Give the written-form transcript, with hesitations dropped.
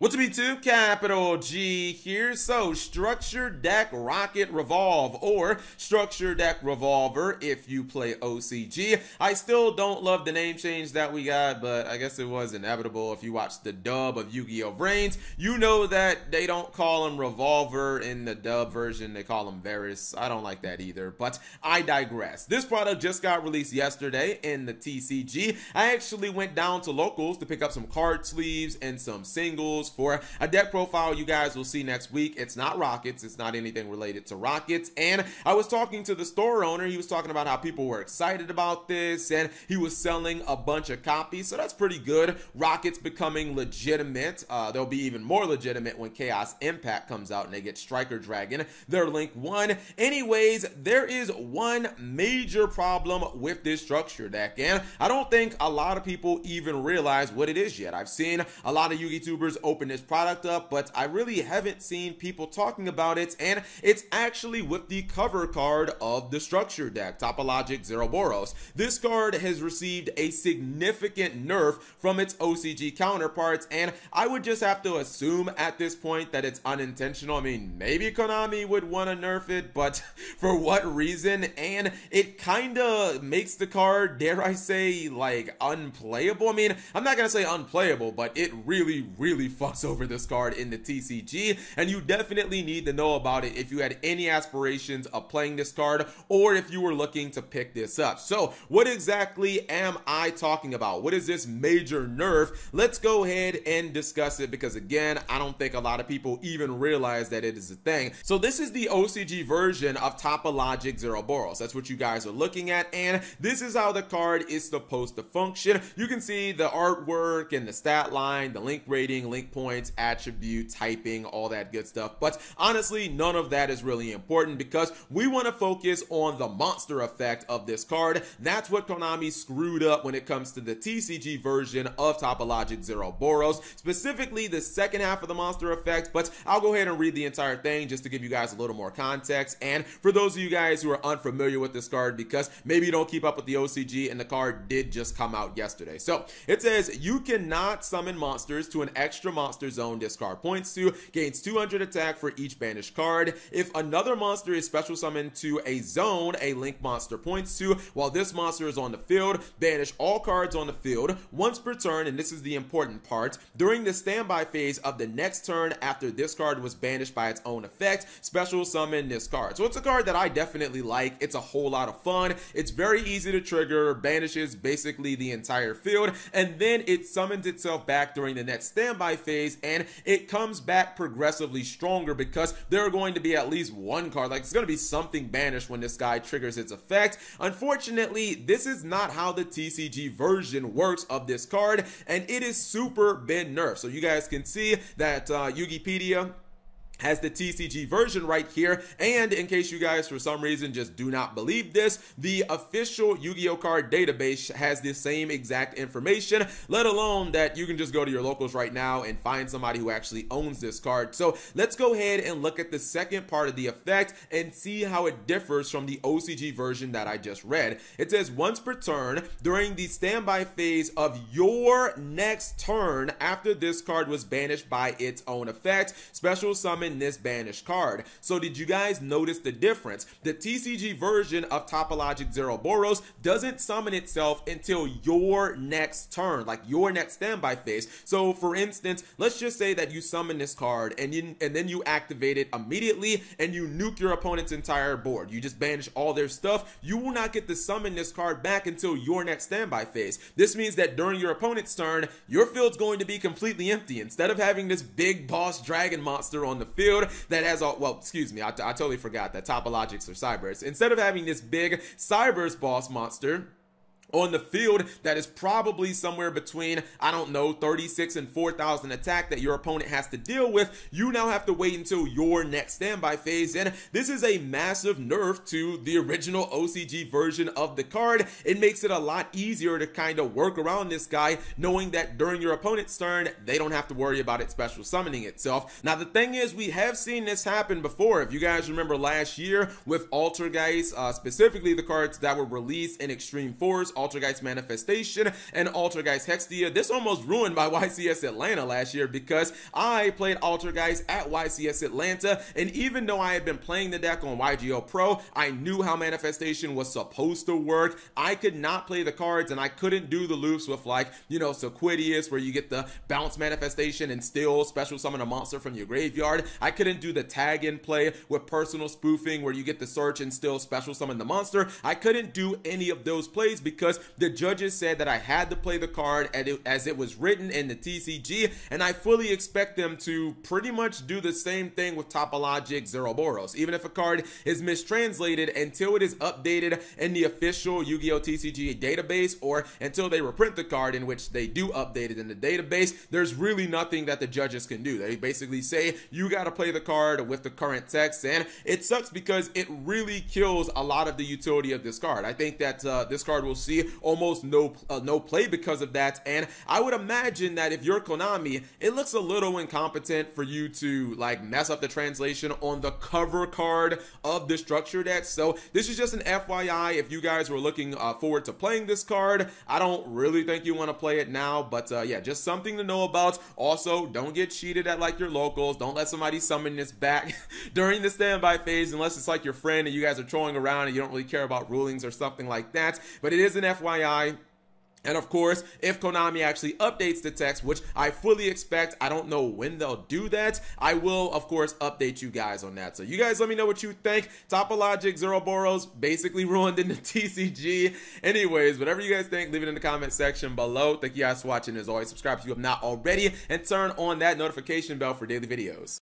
What's up YouTube? Capital G here. So, Structure Deck Rokket Revolve, or Structure Deck Revolver if you play OCG. I still don't love the name change that we got, but I guess it was inevitable. If you watch the dub of Yu-Gi-Oh! Brains, you know that they don't call him Revolver in the dub version. They call him Varus. I don't like that either, but I digress. This product just got released yesterday in the TCG. I actually went down to locals to pick up some card sleeves and some singles for a deck profile you guys will see next week. It's not Rockets. It's not anything related to Rockets. And I was talking to the store owner. He was talking about how people were excited about this and he was selling a bunch of copies. So that's pretty good. Rockets becoming legitimate. They'll be even more legitimate when Chaos Impact comes out and they get Striker Dragon. They're Link 1. Anyways, there is one major problem with this structure deck, and I don't think a lot of people even realize what it is yet. I've seen a lot of YouTubers open this product up, but I really haven't seen people talking about it, and it's actually with the cover card of the structure deck, Topologic Zeroboros. This card has received a significant nerf from its OCG counterparts, and I would just have to assume at this point that it's unintentional. I mean, maybe Konami would want to nerf it, but for what reason? And it kind of makes the card, dare I say, like unplayable. I mean, I'm not gonna say unplayable, but it really fucks over this card in the TCG, and you definitely need to know about it if you had any aspirations of playing this card or if you were looking to pick this up. So what exactly am I talking about? What is this major nerf? Let's go ahead and discuss it, because again, I don't think a lot of people even realize that it is a thing. So this is the OCG version of Topologic Zeroboros. That's what you guys are looking at, and this is how the card is supposed to function. You can see the artwork and the stat line, the link rating, link points, attribute, typing, all that good stuff. But honestly, none of that is really important because we want to focus on the monster effect of this card. That's what Konami screwed up when it comes to the TCG version of Topologic Zeroboros, specifically the second half of the monster effect. But I'll go ahead and read the entire thing just to give you guys a little more context. And for those of you guys who are unfamiliar with this card, because maybe you don't keep up with the OCG and the card did just come out yesterday. So it says you cannot summon monsters to an extra monster zone this card points to, gains 200 attack for each banished card. If another monster is special summoned to a zone a link monster points to while this monster is on the field, banish all cards on the field once per turn, and this is the important part, during the standby phase of the next turn after this card was banished by its own effect, special summon this card. So it's a card that I definitely like. It's a whole lot of fun. It's very easy to trigger, banishes basically the entire field, and then it summons itself back during the next standby phase, and it comes back progressively stronger because there are going to be at least one card, like it's going to be something banished when this guy triggers its effect. Unfortunately, this is not how the TCG version works of this card, and it is super been nerfed. So you guys can see that Yugipedia has the TCG version right here, and in case you guys for some reason just do not believe this, the official Yu-Gi-Oh card database has the same exact information, let alone that you can just go to your locals right now and find somebody who actually owns this card. So let's go ahead and look at the second part of the effect and see how it differs from the OCG version that I just read. It says once per turn during the standby phase of your next turn after this card was banished by its own effect, special summon this banished card. So did you guys notice the difference? The TCG version of Topologic Zeroboros doesn't summon itself until your next turn, like your next standby phase. So for instance, let's just say that you summon this card and then you activate it immediately and you nuke your opponent's entire board. You just banish all their stuff. You will not get to summon this card back until your next standby phase. This means that during your opponent's turn, your field's going to be completely empty. Instead of having this big boss dragon monster on the field that has all, well, excuse me, I totally forgot that Topologics are Cybers. Instead of having this big Cybers boss monster on the field that is probably somewhere between, I don't know, 36 and 4,000 attack that your opponent has to deal with, you now have to wait until your next standby phase. And this is a massive nerf to the original OCG version of the card. It makes it a lot easier to kind of work around this guy, knowing that during your opponent's turn, they don't have to worry about it special summoning itself. Now, the thing is, we have seen this happen before. If you guys remember last year with Altergeist, specifically the cards that were released in Extreme Force, Altergeist Manifestation and Altergeist Hextia. This almost ruined my YCS Atlanta last year because I played Altergeist at YCS Atlanta, and even though I had been playing the deck on YGO Pro, I knew how Manifestation was supposed to work. I could not play the cards, and I couldn't do the loops with, like, you know, Sequidius, where you get the bounce Manifestation and still special summon a monster from your graveyard. I couldn't do the tag in play with personal spoofing, where you get the search and still special summon the monster. I couldn't do any of those plays because the judges said that I had to play the card as it was written in the TCG, and I fully expect them to pretty much do the same thing with Topologic Zeroboros. Even if a card is mistranslated, until it is updated in the official Yu-Gi-Oh! TCG database, or until they reprint the card, in which they do update it in the database, there's really nothing that the judges can do. They basically say you got to play the card with the current text, and it sucks because it really kills a lot of the utility of this card. I think that this card will see almost no play because of that, and I would imagine that if you're Konami, it looks a little incompetent for you to like mess up the translation on the cover card of the structure deck. So this is just an FYI if you guys were looking forward to playing this card. I don't really think you want to play it now, but yeah, just something to know about. Also, don't get cheated at like your locals. Don't let somebody summon this back during the standby phase unless it's like your friend and you guys are trolling around and you don't really care about rulings or something like that. But it is an FYI. And of course, if Konami actually updates the text, which I fully expect, I don't know when they'll do that, I will, of course, update you guys on that. So you guys let me know what you think. Topologic Zeroboros basically ruined in the TCG. Anyways, whatever you guys think, leave it in the comment section below. Thank you guys for watching. As always, subscribe if you have not already, and turn on that notification bell for daily videos.